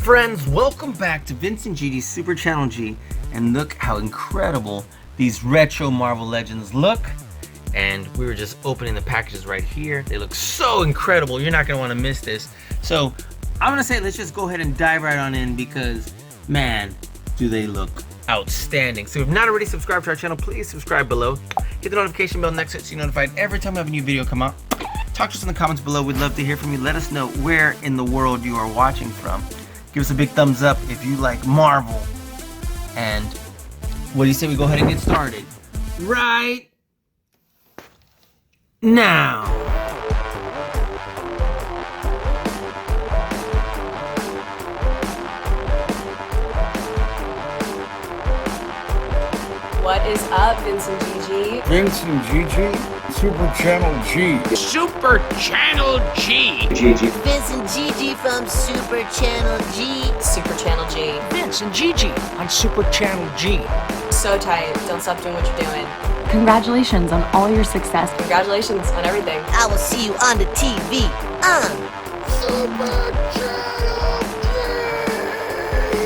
friends, welcome back to Vince and Gigi's Super Channel G, and look how incredible these retro Marvel Legends look. And we were just opening the packages right here. They look so incredible. You're not gonna wanna miss this. So I'm gonna say let's just go ahead and dive right on in because, man, do they look outstanding. So if you've not already subscribed to our channel, please subscribe below. Hit the notification bell next to it so you're notified every time we have a new video come out. Talk to us in the comments below. We'd love to hear from you. Let us know where in the world you are watching from. Give us a big thumbs up if you like Marvel. And what do you say we go ahead and get started right now? What is up, Vince and Gigi? Vince and Gigi, Super Channel G. Super Channel G. Gigi. Vince and Gigi from Super Channel G. Super Channel G. Vince and Gigi on Super Channel G. So tight. Don't stop doing what you're doing. Congratulations on all your success. Congratulations on everything. I will see you on the TV on Super Channel G.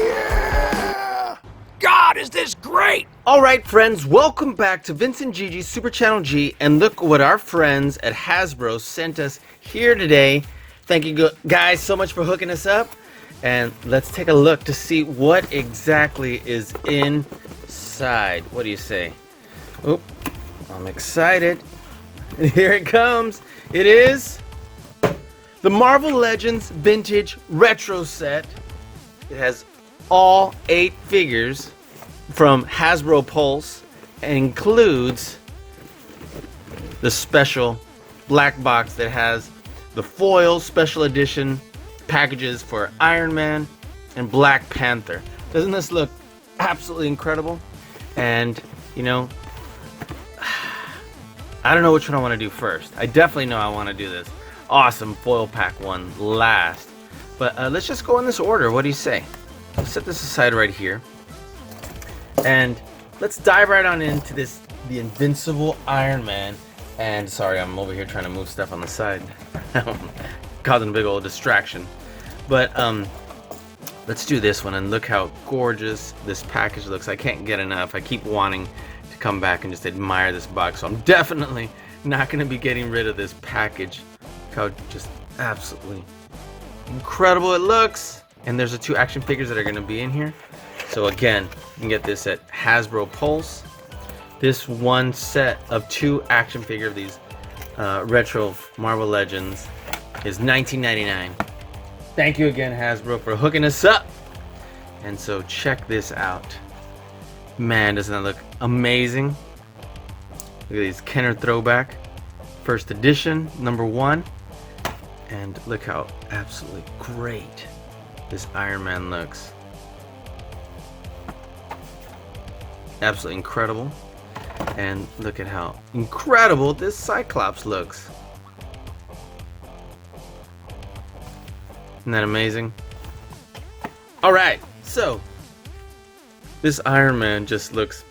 Yeah. God, is this great? All right, friends, welcome back to Vince and Gigi's Super Channel G, and look what our friends at Hasbro sent us here today. Thank you guys so much for hooking us up, and let's take a look to see what exactly is inside. What do you say? Oop, I'm excited. Here it comes. It is the Marvel Legends Vintage Retro Set. It has all 8 figures from Hasbro Pulse and includes the special black box that has the foil special edition packages for Iron Man and Black Panther. Doesn't this look absolutely incredible? And you know, I don't know which one I want to do first. I definitely know I want to do this awesome foil pack one last, but let's just go in this order. What do you say? Let's set this aside right here. And let's dive right on into this, the Invincible Iron Man. And sorry, I'm over here trying to move stuff on the side. Causing a big old distraction. But let's do this one and look how gorgeous this package looks. I can't get enough. I keep wanting to come back and just admire this box. So I'm definitely not going to be getting rid of this package. Look how just absolutely incredible it looks. And there's the 2 action figures that are going to be in here. So again, you can get this at Hasbro Pulse. This one set of 2 action figure of these retro Marvel Legends is $19.99. Thank you again, Hasbro, for hooking us up. And so check this out. Man, doesn't that look amazing? Look at these Kenner throwback. First edition, number 1. And look how absolutely great this Iron Man looks. Absolutely incredible. And look at how incredible this Cyclops looks. Isn't that amazing? Alright, so this Iron Man just looks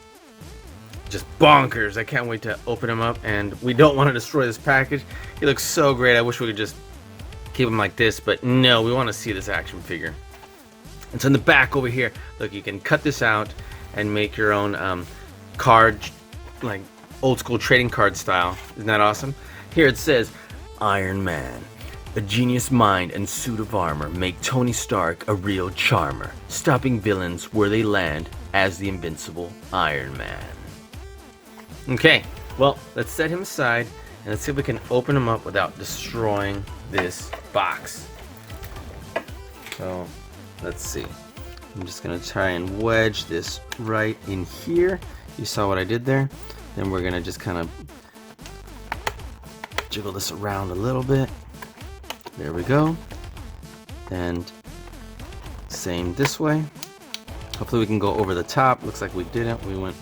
just bonkers. I can't wait to open him up, and we don't want to destroy this package. He looks so great. I wish we could just keep him like this, but no, we want to see this action figure. And so in the back over here, look, you can cut this out and make your own card, like old school trading card style. Isn't that awesome? Here it says, Iron Man, a genius mind and suit of armor make Tony Stark a real charmer, stopping villains where they land as the invincible Iron Man. Okay, well, let's set him aside and let's see if we can open him up without destroying this box. So, let's see. I'm just gonna try and wedge this right in here. You saw what I did there. Then we're gonna just kind of jiggle this around a little bit. There we go. And same this way. Hopefully we can go over the top. Looks like we didn't. We went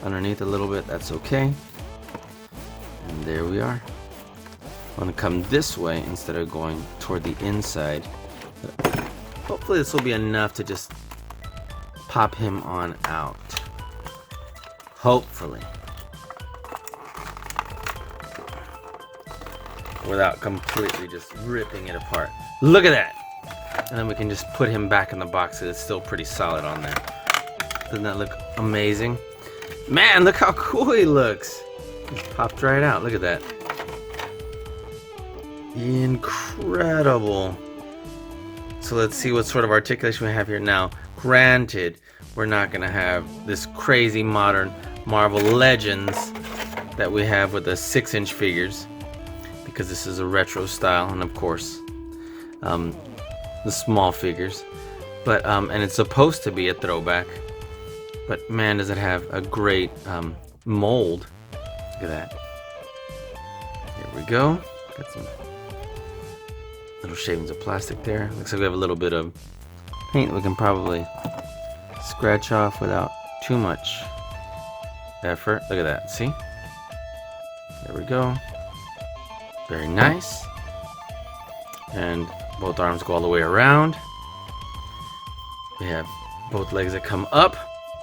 underneath a little bit. That's okay. And there we are. I'm gonna come this way instead of going toward the inside. Hopefully this will be enough to just pop him on out. Hopefully. Without completely just ripping it apart. Look at that. And then we can just put him back in the box. It's still pretty solid on there. Doesn't that look amazing? Man, look how cool he looks. He's popped right out. Look at that. Incredible. So let's see what sort of articulation we have here now. Granted, we're not going to have this crazy modern Marvel Legends that we have with the 6-inch figures, because this is a retro style, and of course the small figures, but and it's supposed to be a throwback, but man, does it have a great mold. Look at that. Here we go. Got some little shavings of plastic there. Looks like we have a little bit of paint we can probably scratch off without too much effort. Look at that. See? There we go. Very nice. And both arms go all the way around. We have both legs that come up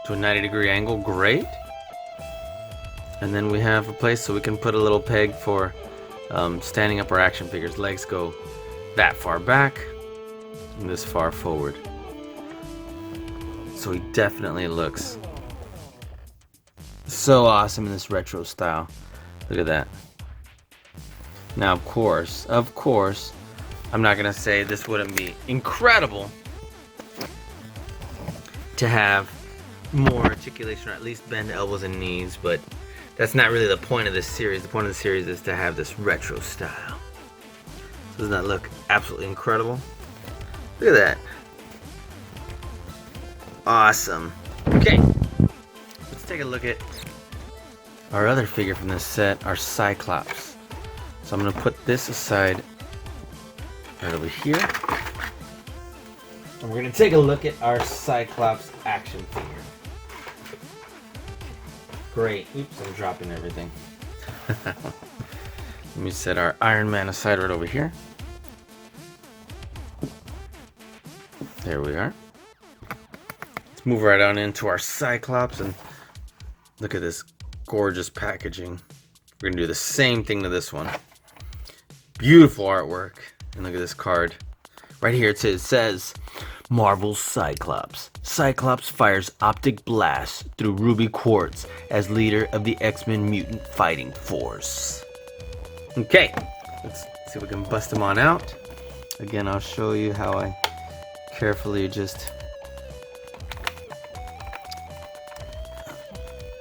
to a 90-degree angle. Great. And then we have a place so we can put a little peg for standing up our action figures. Legs go that far back and this far forward. So he definitely looks so awesome in this retro style. Look at that. Now, of course, I'm not gonna say this wouldn't be incredible to have more articulation, or at least bend elbows and knees, but that's not really the point of this series. The point of the series is to have this retro style. Doesn't that look absolutely incredible? Look at that. Awesome. Okay, let's take a look at our other figure from this set, our Cyclops. So I'm going to put this aside right over here. And we're going to take a look at our Cyclops action figure. Great. Oops, I'm dropping everything. Let me set our Iron Man aside right over here. There we are. Let's move right on into our Cyclops and look at this gorgeous packaging. We're gonna do the same thing to this one. Beautiful artwork. And look at this card. Right here it says Marvel's Cyclops. Cyclops fires optic blasts through ruby quartz as leader of the X-Men mutant fighting force. Okay, let's see if we can bust them on out. Again, I'll show you how I carefully just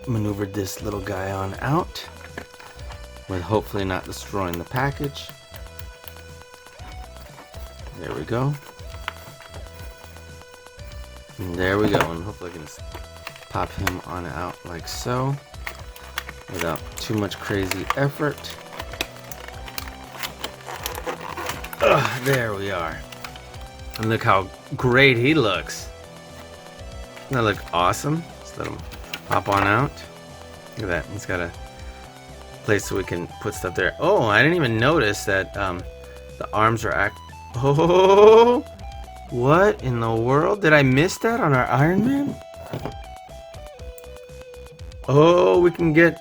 maneuvered this little guy on out with hopefully not destroying the package. There we go. And there we go. And hopefully I can just pop him on out like so without too much crazy effort. There we are. And look how great he looks. Doesn't that look awesome? Just let him pop on out. Look at that. He's got a place so we can put stuff there. Oh, I didn't even notice that the arms are Oh, what in the world? Did I miss that on our Iron Man? Oh, we can get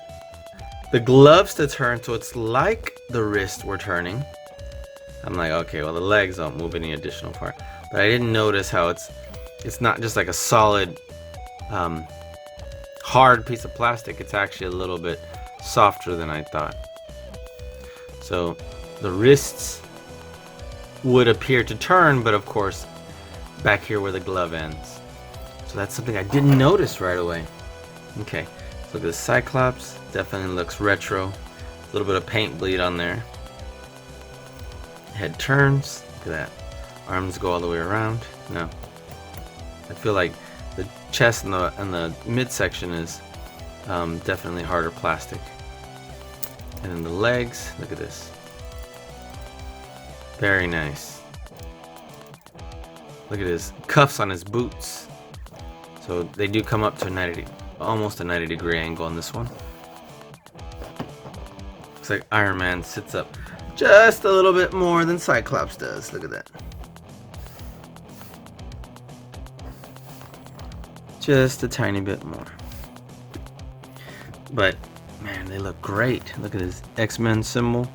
the gloves to turn, so it's like the wrist we're turning. I'm like, okay, well the legs don't move any additional part, but I didn't notice how it's not just like a solid hard piece of plastic. It's actually a little bit softer than I thought. So the wrists would appear to turn, but of course back here where the glove ends. So that's something I didn't notice right away. Okay, so look at the Cyclops. Definitely looks retro. A little bit of paint bleed on there. Head turns. Look at that. Arms go all the way around. No, I feel like the chest and the midsection is definitely harder plastic. And then the legs. Look at this. Very nice. Look at his cuffs on his boots. So they do come up to almost a 90-degree angle on this one. Looks like Iron Man sits up just a little bit more than Cyclops does. Look at that. Just a tiny bit more. But man, they look great. Look at his X-Men symbol.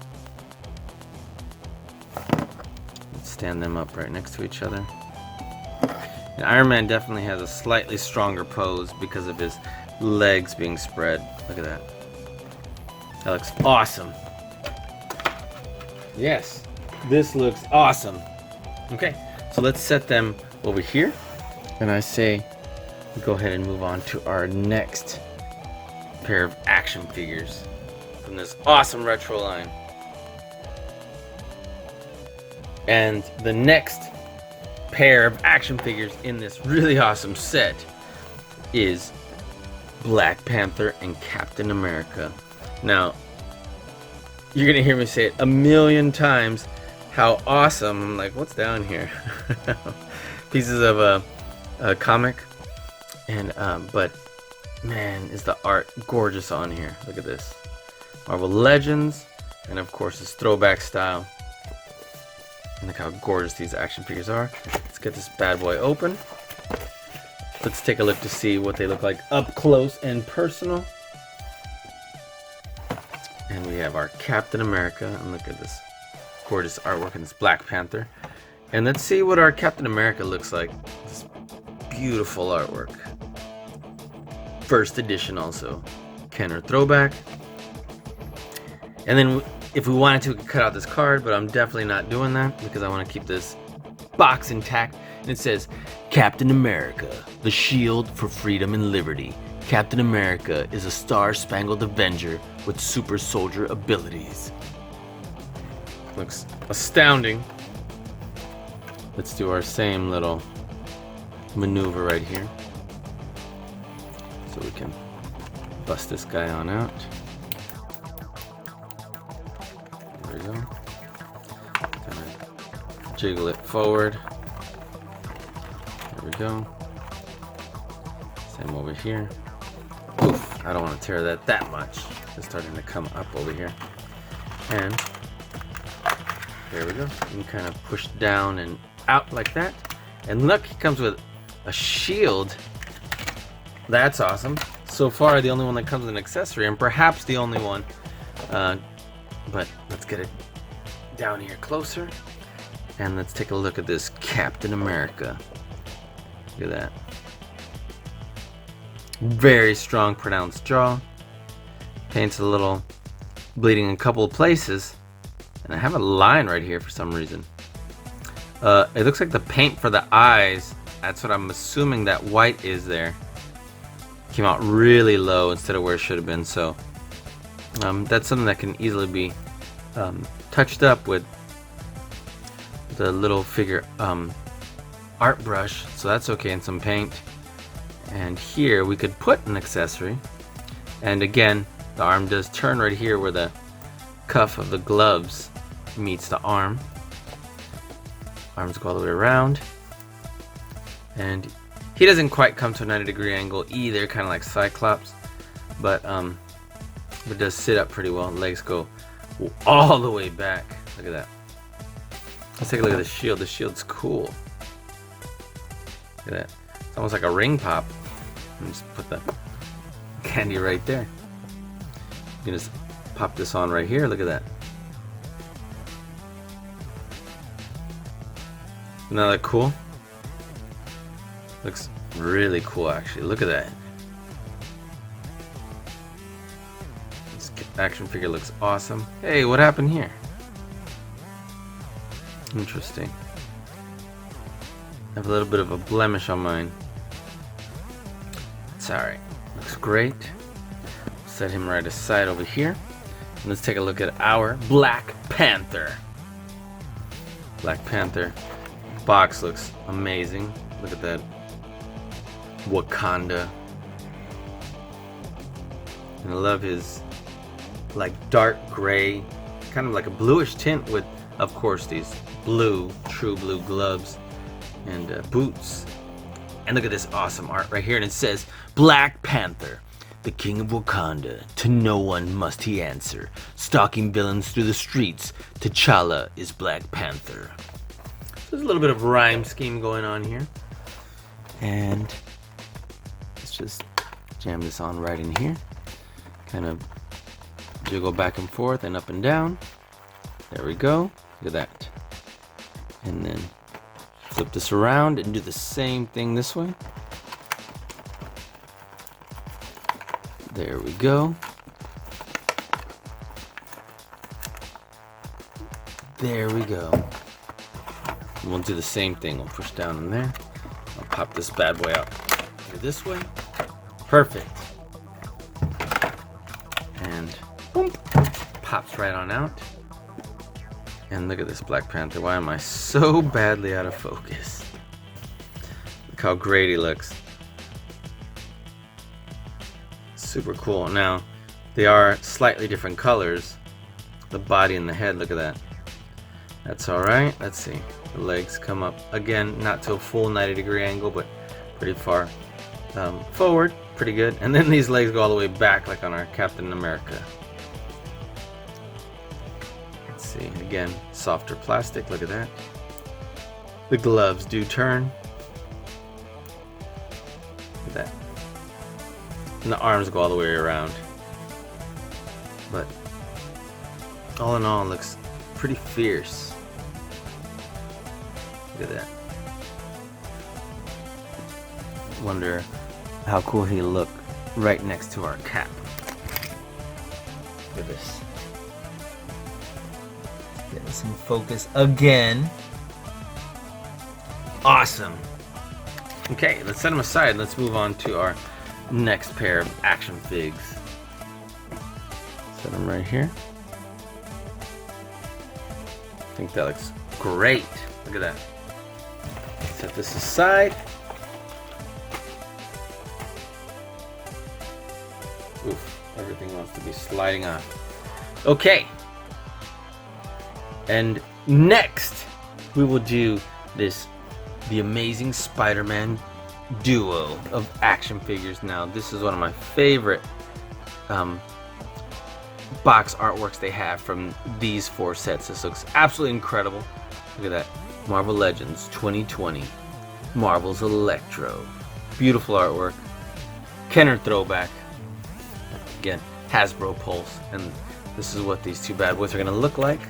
Stand them up right next to each other. And Iron Man definitely has a slightly stronger pose because of his legs being spread. Look at that. That looks awesome. Yes, this looks awesome. Okay, so let's set them over here. And I say we go ahead and move on to our next pair of action figures from this awesome retro line. And the next pair of action figures in this really awesome set is Black Panther and Captain America. Now, you're gonna hear me say it a million times how awesome. I'm like, what's down here? Pieces of a comic, and but man, is the art gorgeous on here. Look at this, Marvel Legends, and of course this throwback style. And look how gorgeous these action figures are. Let's get this bad boy open. Let's take a look to see what they look like up close and personal. And we have our Captain America, and look at this gorgeous artwork in this Black Panther. And let's see what our Captain America looks like. This beautiful artwork. First edition also. Kenner throwback. And then if we wanted to, we could cut out this card, but I'm definitely not doing that because I want to keep this box intact. And it says, Captain America, the shield for freedom and liberty. Captain America is a star-spangled Avenger with super soldier abilities. Looks astounding. Let's do our same little maneuver right here. So we can bust this guy on out. There we go. Kind of jiggle it forward. There we go. Same over here. Oof, I don't want to tear that much. It's starting to come up over here. And there we go. You can kind of push down and out like that. And look, he comes with a shield. That's awesome. So far, the only one that comes with an accessory, and perhaps the only one. But let's get it down here closer. And let's take a look at this Captain America. Look at that. Very strong, pronounced jaw. Paint's a little bleeding in a couple of places. And I have a line right here for some reason. It looks like the paint for the eyes, that's what I'm assuming that white is there. Came out really low instead of where it should have been. So that's something that can easily be touched up with the little figure art brush. So that's okay, and some paint. And here we could put an accessory. And again, the arm does turn right here where the cuff of the gloves meets the arm. Arms go all the way around. And he doesn't quite come to a 90-degree angle either, kind of like Cyclops. But it does sit up pretty well. Legs go all the way back. Look at that. Let's take a look at the shield. The shield's cool. Look at that. It's almost like a ring pop. And just put the candy right there. You can just pop this on right here. Look at that. Isn't that cool? Looks really cool, actually. Look at that. This action figure looks awesome. Hey, what happened here? Interesting. I have a little bit of a blemish on mine. It's alright. Looks great. Set him right aside over here. And let's take a look at our Black Panther. Black Panther box looks amazing. Look at that. Wakanda. And I love his like dark gray, kind of like a bluish tint with, of course, these blue, true blue gloves and boots. And look at this awesome art right here, and it says, Black Panther, the king of Wakanda, to no one must he answer. Stalking villains through the streets, T'Challa is Black Panther. So there's a little bit of rhyme scheme going on here. And let's just jam this on right in here. Kind of jiggle back and forth and up and down. There we go. Look at that. And then Flip this around and do the same thing this way. There we go. There we go. And we'll do the same thing. We'll push down in there. I'll pop this bad boy out here this way. Perfect. And boom, pops right on out. And look at this Black Panther. Why am I so badly out of focus? Look how great he looks. Super cool. Now, they are slightly different colors. The body and the head, look at that. That's alright. Let's see. The legs come up again, not to a full 90-degree angle, but pretty far forward. Pretty good. And then these legs go all the way back, like on our Captain America. Let's see. Again, softer plastic. Look at that. The gloves do turn. Look at that. And the arms go all the way around. But all in all, it looks pretty fierce. Look at that. Wonder how cool he'll look right next to our cap. Look at this. Getting some focus again. Awesome. Okay, let's set them aside. Let's move on to our next pair of action figs. Set them right here. I think that looks great. Look at that. Set this aside. Oof, everything wants to be sliding off. Okay. And next, we will do the Amazing Spider-Man duo of action figures. Now, this is one of my favorite box artworks they have from these 4 sets. This looks absolutely incredible. Look at that. Marvel Legends 2020. Marvel's Electro. Beautiful artwork. Kenner throwback. Again, Hasbro Pulse. And this is what these 2 bad boys are going to look like.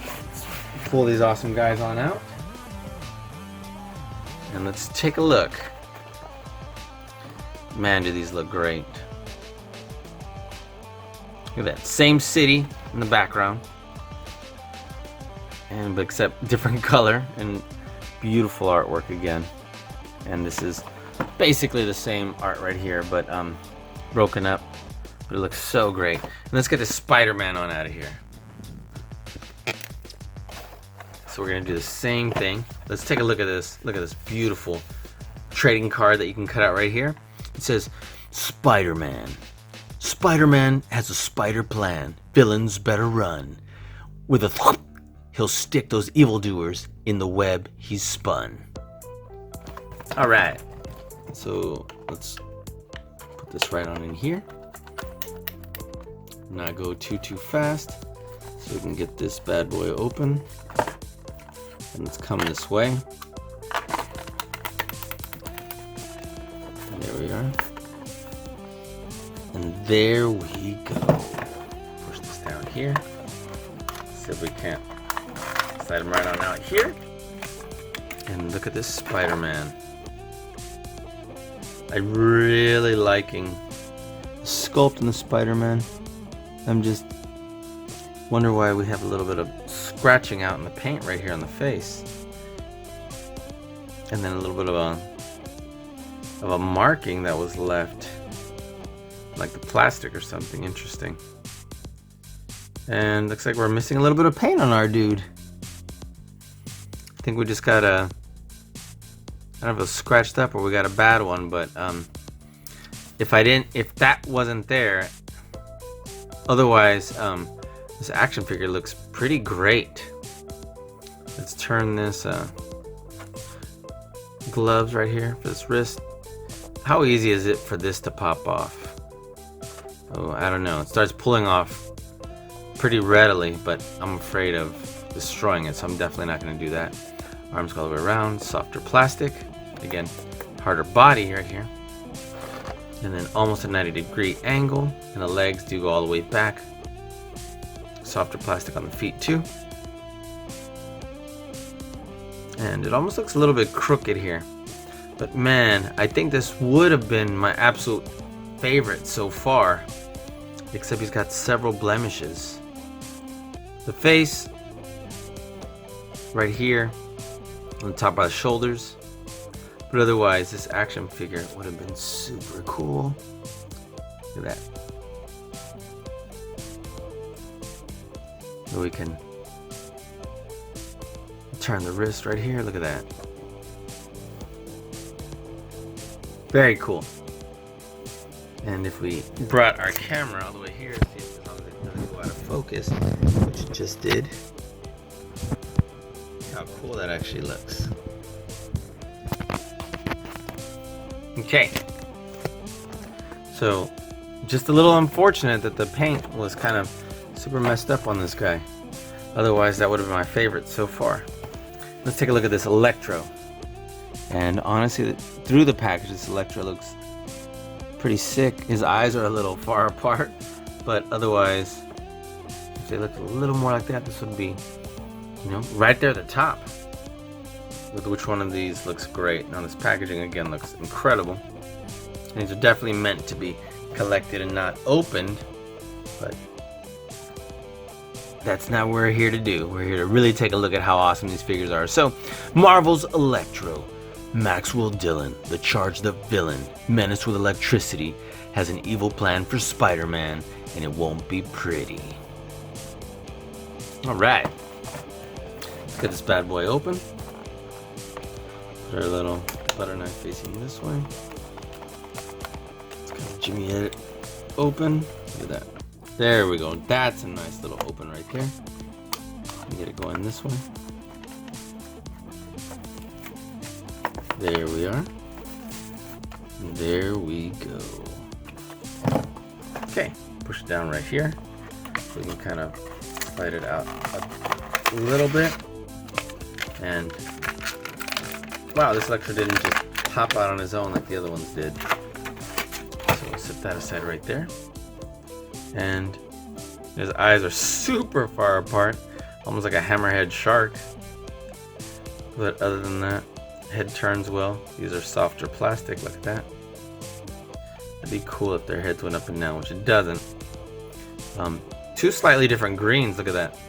Let's pull these awesome guys on out. And let's take a look. Man, do these look great. Look at that. Same city in the background. But except different color and beautiful artwork again. And this is basically the same art right here, but broken up. But it looks so great. And let's get this Spider-Man on out of here. So we're gonna do the same thing. Let's take a look at this. Look at this beautiful trading card that you can cut out right here. It says, Spider-Man. Spider-Man has a spider plan. Villains better run. With a thwomp, he'll stick those evildoers in the web he's spun. Alright. So let's put this right on in here. Not go too fast. So we can get this bad boy open. And let's come this way. And there we are. And there we go. Push this down here. See if we can't slide him right on out here. And look at this Spider-Man. I'm really liking the sculpt in the Spider-Man. I'm just wonder why we have a little bit of scratching out in the paint right here on the face. And then a little bit of a marking that was left. Like the plastic or something. Interesting. And looks like we're missing a little bit of paint on our dude. I think we just got a, I don't know if it was scratched up or we got a bad one, but if that wasn't there, otherwise this action figure looks pretty great. Let's turn this gloves right here for this wrist. How easy is it for this to pop off? Oh, I don't know. It starts pulling off pretty readily, but I'm afraid of destroying it, so I'm definitely not going to do that. Arms go all the way around, softer plastic. Again, harder body right here. And then almost a 90-degree angle, and the legs do go all the way back. Softer plastic on the feet too. And it almost looks a little bit crooked here. But man, I think this would have been my absolute favorite so far. Except he's got several blemishes. The face, right here, on the top by the shoulders. But otherwise, this action figure would have been super cool. Look at that. So we can turn the wrist right here. Look at that. Very cool. And if we brought our camera all the way here, see if it doesn't go out of focus, which it just did. How cool that actually looks. Okay. So, just a little unfortunate that the paint was kind of super messed up on this guy. Otherwise, that would have been my favorite so far. Let's take a look at this Electro. And honestly, through the package, this Electro looks pretty sick. His eyes are a little far apart, but otherwise, if they looked a little more like that, this would be, you know, right there at the top. Look at which one of these looks great. Now this packaging again looks incredible. And these are definitely meant to be collected and not opened, but that's not what we're here to do. We're here to really take a look at how awesome these figures are. So, Marvel's Electro. Maxwell Dillon, the charged up villain, menaced with electricity, has an evil plan for Spider-Man, and it won't be pretty. Alright. Let's get this bad boy open. Put our little butter knife facing this way. Let's kind of jimmy it open. Look at that. There we go. That's a nice little open right there. Get it going this way. There we are. And there we go. Okay, push it down right here. So we can kind of slide it out a little bit. And wow, this Electro didn't just pop out on his own like the other ones did. So we'll set that aside right there. And his eyes are super far apart, almost like a hammerhead shark. But other than that, head turns well. These are softer plastic, look at that. It'd be cool if their heads went up and down, which it doesn't. Two slightly different greens, look at that.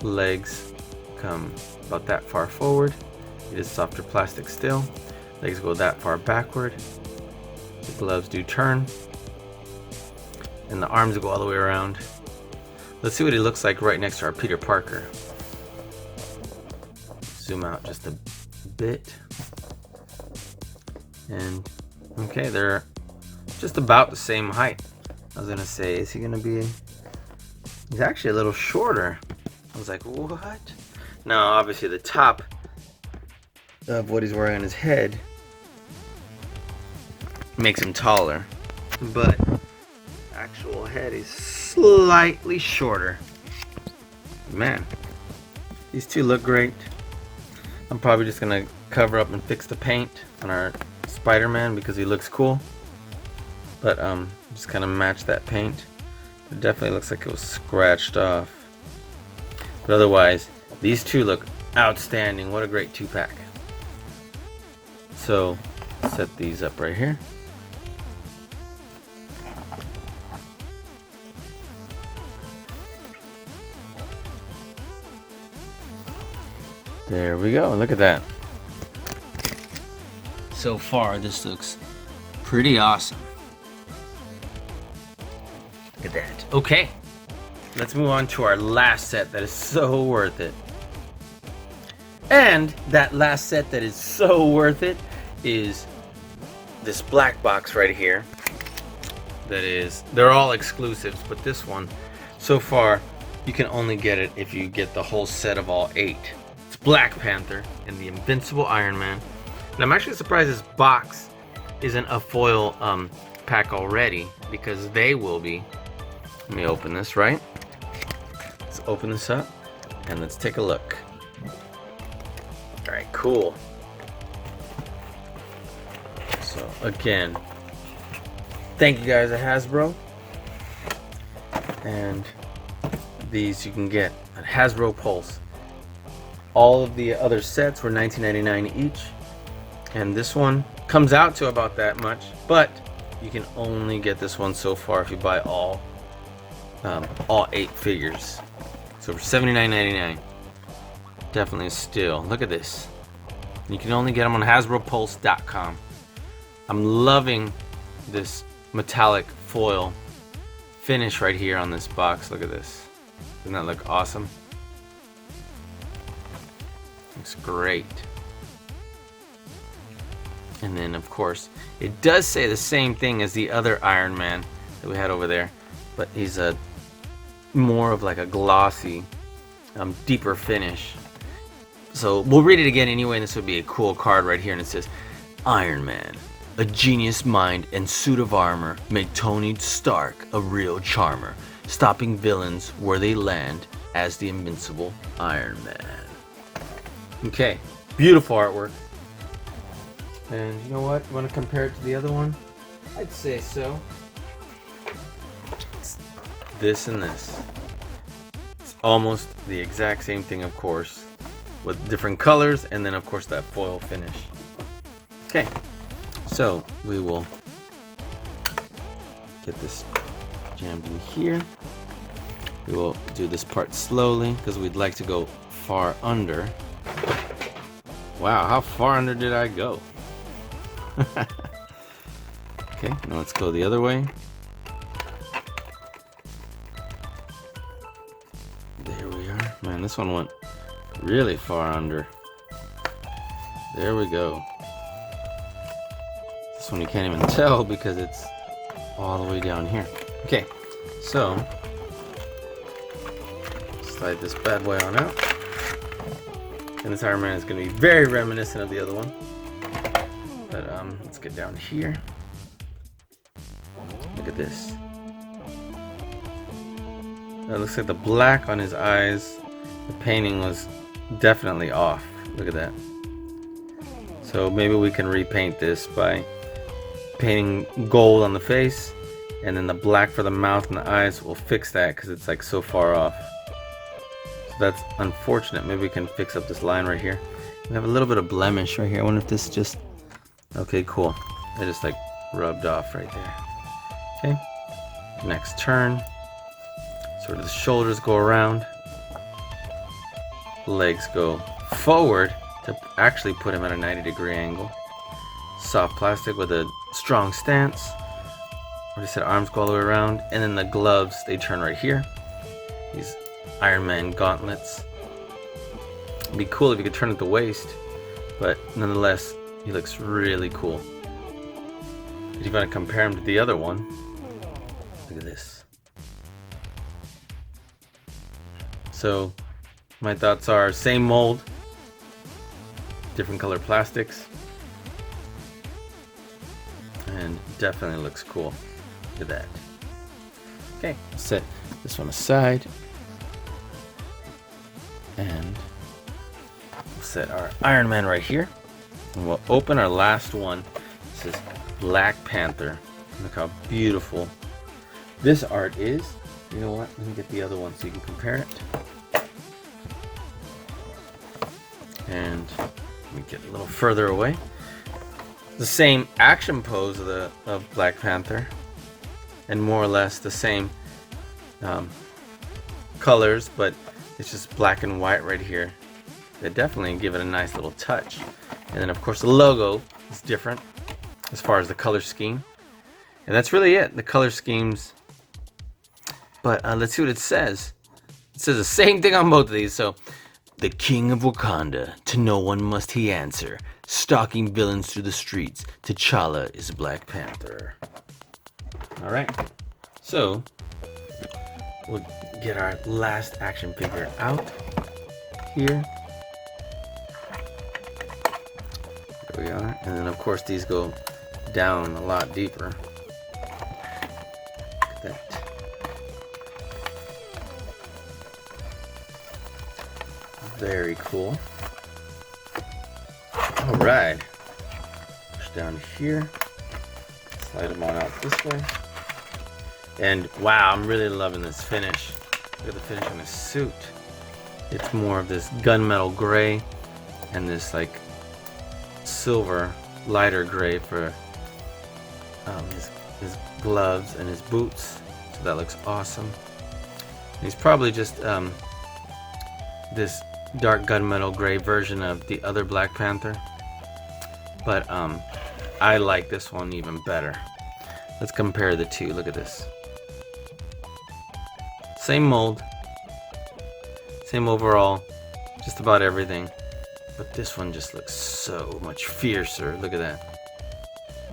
Legs come about that far forward. It is softer plastic still. Legs go that far backward. The gloves do turn. And the arms go all the way around. Let's see what he looks like right next to our Peter Parker. Zoom out just a bit. And okay, they're just about the same height. I was gonna say, is he gonna be? He's actually a little shorter. I was like, what? Now, obviously, the top of what he's wearing on his head makes him taller, but actual head is slightly shorter. Man, these two look great. I'm probably just gonna cover up and fix the paint on our Spider-Man because he looks cool. But just kind of match that paint. It definitely looks like it was scratched off. But otherwise, these two look outstanding. What a great two-pack. So, set these up right here. There we go. Look at that. So far, this looks pretty awesome. Look at that. Okay, let's move on to our last set that is so worth it. And that last set that is so worth it is this black box right here. That is, they're all exclusives, but this one, so far, you can only get it if you get the whole set of all 8. It's Black Panther and the Invincible Iron Man. And I'm actually surprised this box isn't a foil pack already, because they will be. Let me open this, right? Let's open this up and let's take a look. Alright, cool. So again, thank you guys at Hasbro. And these you can get at Hasbro Pulse. All of the other sets were $19.99 each, and this one comes out to about that much, but you can only get this one so far if you buy all 8 figures. So for $79.99, definitely a steal. Look at this. You can only get them on HasbroPulse.com. I'm loving this metallic foil finish right here on this box. Look at this. Doesn't that look awesome? Looks great. And then of course it does say the same thing as the other Iron Man that we had over there, but he's a more of like a glossy, deeper finish. So we'll read it again anyway, and this would be a cool card right here, and it says, Iron Man, a genius mind and suit of armor make Tony Stark a real charmer, stopping villains where they land as the invincible Iron Man. Okay, beautiful artwork. And you know what? You want to compare it to the other one? I'd say so. It's this and this. It's almost the exact same thing, of course, with different colors, and then of course that foil finish. Okay, so we will get this jammed in here. We will do this part slowly because we'd like to go far under. Wow, how far under did I go? Okay, now let's go the other way. There we are. Man, this one went really far under. There we go. This one you can't even tell because it's all the way down here. Okay, so slide this bad boy on out. And this Iron Man is going to be very reminiscent of the other one. But let's get down here. Look at this. It looks like the black on his eyes, the painting was definitely off. Look at that. So maybe we can repaint this by painting gold on the face, and then the black for the mouth and the eyes will fix that because it's like so far off. So that's unfortunate. Maybe we can fix up this line right here. We have a little bit of blemish right here. I wonder if this just... Okay, cool. It just like rubbed off right there. Okay. Next turn. Sort of the shoulders go around. Legs go forward to actually put him at a 90-degree angle. Soft plastic with a strong stance. Already said arms go all the way around. And then the gloves, they turn right here. These Iron Man gauntlets. It'd be cool if you could turn at the waist, but nonetheless, he looks really cool. If you want to compare him to the other one, look at this. So, my thoughts are same mold, different color plastics, and definitely looks cool. Look at that. Okay, I'll set this one aside, and we'll set our Iron Man right here. And we'll open our last one. This is Black Panther. Look how beautiful this art is. You know what? Let me get the other one so you can compare it. And let me get a little further away. The same action pose of Black Panther, and more or less the same colors, but it's just black and white right here. They definitely give it a nice little touch. And then of course the logo is different as far as the color scheme. And that's really it, the color schemes. But let's see what it says. It says the same thing on both of these. So, the King of Wakanda, to no one must he answer. Stalking villains through the streets, T'Challa is Black Panther. Alright, so we'll get our last action figure out here. There we are. And then of course these go down a lot deeper. Look at that. Very cool. Alright. Push down here. Slide them on out this way. And wow, I'm really loving this finish. Look at the finish on his suit. It's more of this gunmetal gray and this like silver lighter gray for his gloves and his boots. So that looks awesome. And he's probably just this dark gunmetal gray version of the other Black Panther. But I like this one even better. Let's compare the two. Look at this. Same mold, same overall, just about everything. But this one just looks so much fiercer. Look at that.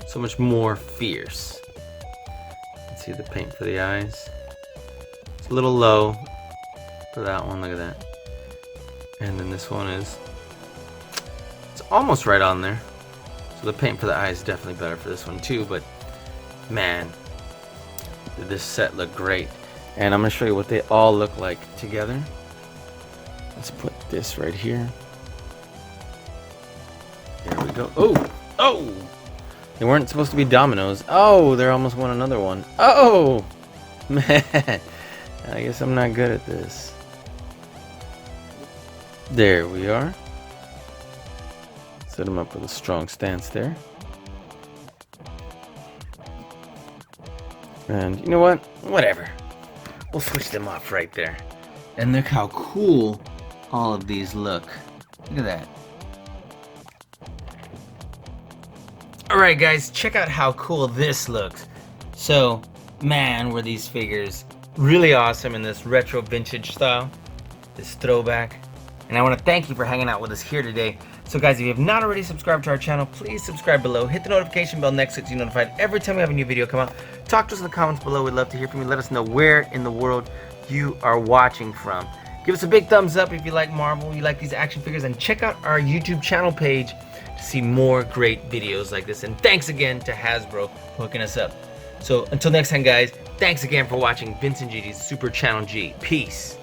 So much more fierce. Let's see the paint for the eyes. It's a little low for that one. Look at that. And then this one it's almost right on there. So the paint for the eyes is definitely better for this one too. But man, did this set look great. And I'm going to show you what they all look like together. Let's put this right here. There we go. Oh! Oh! They weren't supposed to be dominoes. Oh! They almost won another one. Oh! Man! I guess I'm not good at this. There we are. Set them up with a strong stance there. And you know what? Whatever. We'll switch them off right there. And look how cool all of these look. Look at that. Alright guys, check out how cool this looks. So, man, were these figures really awesome in this retro vintage style. This throwback. And I want to thank you for hanging out with us here today. So guys, if you have not already subscribed to our channel, please subscribe below. Hit the notification bell next so you're notified every time we have a new video come out. Talk to us in the comments below. We'd love to hear from you. Let us know where in the world you are watching from. Give us a big thumbs up if you like Marvel, you like these action figures, and check out our YouTube channel page to see more great videos like this. And thanks again to Hasbro for hooking us up. So until next time guys, thanks again for watching Vince and Gigi's Super Channel G. Peace.